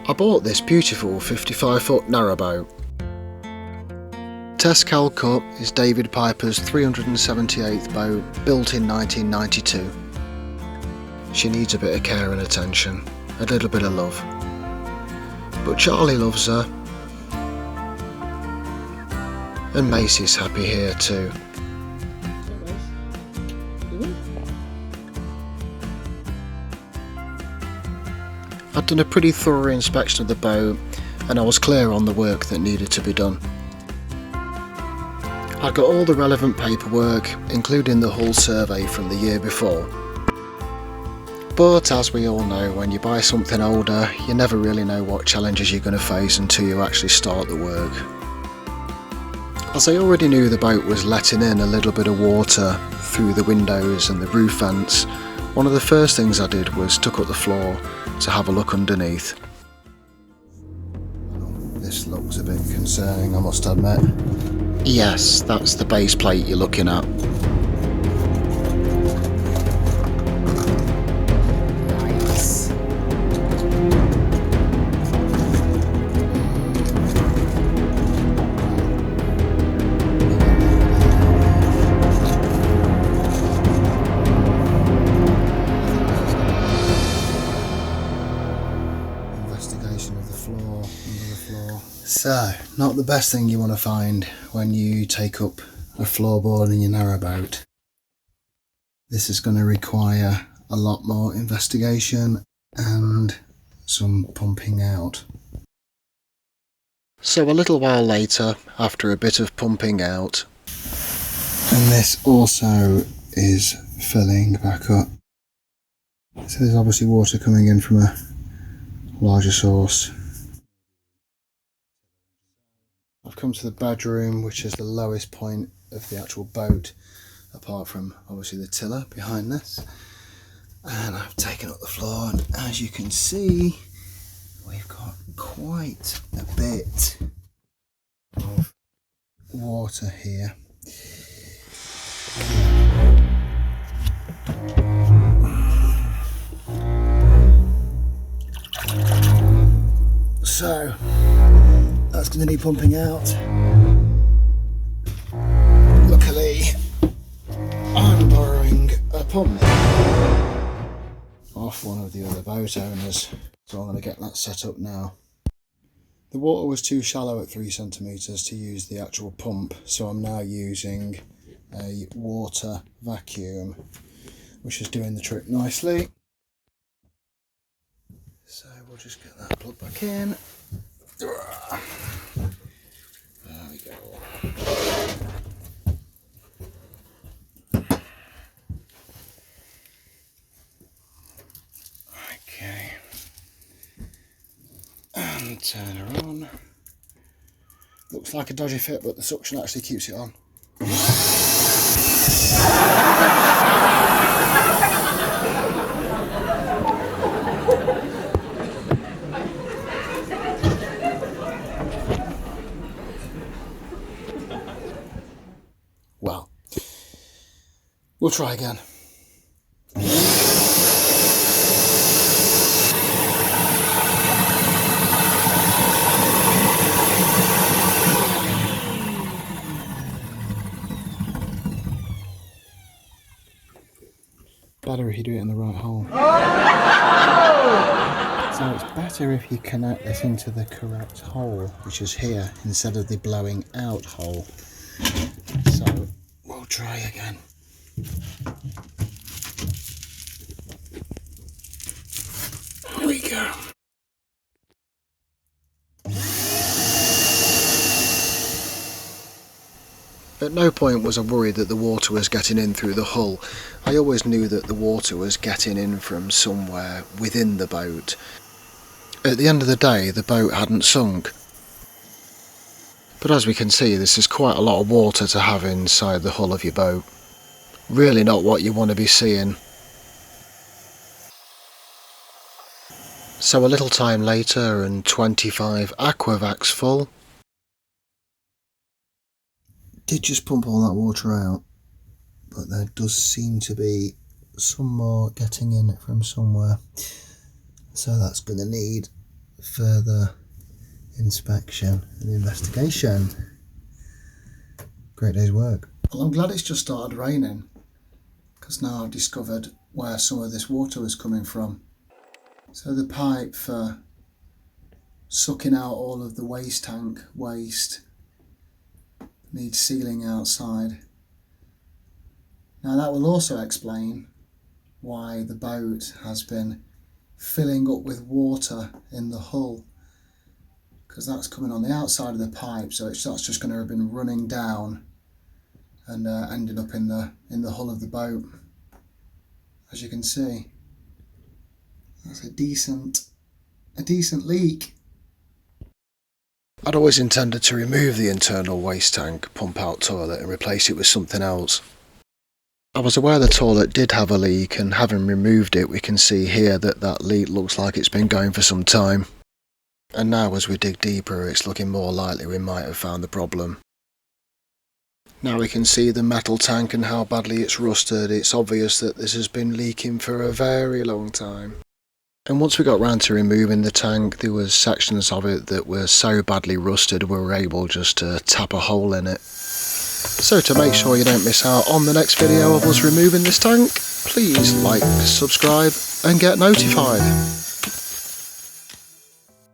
I bought this beautiful 55-foot narrowboat. Tess Calcutt is David Piper's 378th boat, built in 1992. She needs a bit of care and attention, a little bit of love. But Charlie loves her. And Macy's happy here too. I'd done a pretty thorough inspection of the boat and I was clear on the work that needed to be done. I'd got all the relevant paperwork, including the hull survey from the year before. But as we all know, when you buy something older, you never really know what challenges you're going to face until you actually start the work. As I already knew the boat was letting in a little bit of water through the windows and the roof vents, one of the first things I did was took up the floor to have a look underneath. This looks a bit concerning, I must admit. Yes, that's the base plate you're looking at. Nice. Investigation of the floor, under the floor. So, not the best thing you want to find when you take up a floorboard in your narrowboat. This is going to require a lot more investigation and some pumping out. So a little while later, after a bit of pumping out, and this also is filling back up. So there's obviously water coming in from a larger source. I've come to the bedroom, which is the lowest point of the actual boat, apart from obviously the tiller behind this. And I've taken up the floor, and as you can see, we've got quite a bit of water here. So that's going to need pumping out. Luckily, I'm borrowing a pump off one of the other boat owners, so I'm going to get that set up now. The water was too shallow at 3 centimetres to use the actual pump, so I'm now using a water vacuum, which is doing the trick nicely. So we'll just get that plugged back in. There we go. Okay. And turn her on. Looks like a dodgy fit, but the suction actually keeps it on. Well, we'll try again. Better if you do it in the right hole. So it's better if you connect this into the correct hole, which is here, instead of the blowing out hole. So we'll try again. Here we go. At no point was I worried that the water was getting in through the hull. I always knew that the water was getting in from somewhere within the boat. At the end of the day, the boat hadn't sunk. But as we can see, this is quite a lot of water to have inside the hull of your boat. Really not what you want to be seeing. So a little time later, and 25 aquavacs full. Did just pump all that water out, but there does seem to be some more getting in from somewhere. So that's going to need further inspection and investigation. Great day's work. Well, I'm glad it's just started raining, because now I've discovered where some of this water was coming from. So the pipe for sucking out all of the waste tank waste needs sealing outside. Now that will also explain why the boat has been filling up with water in the hull, because that's coming on the outside of the pipe, so that's just going to have been running down and ending up in the hull of the boat. As you can see, that's a decent leak. I'd always intended to remove the internal waste tank pump out toilet and replace it with something else. I was aware the toilet did have a leak, and having removed it, we can see here that leak looks like it's been going for some time. And now as we dig deeper, it's looking more likely we might have found the problem. Now we can see the metal tank and how badly it's rusted. It's obvious that this has been leaking for a very long time. And once we got round to removing the tank, there was sections of it that were so badly rusted we were able just to tap a hole in it. So to make sure you don't miss out on the next video of us removing this tank, please like, subscribe and get notified.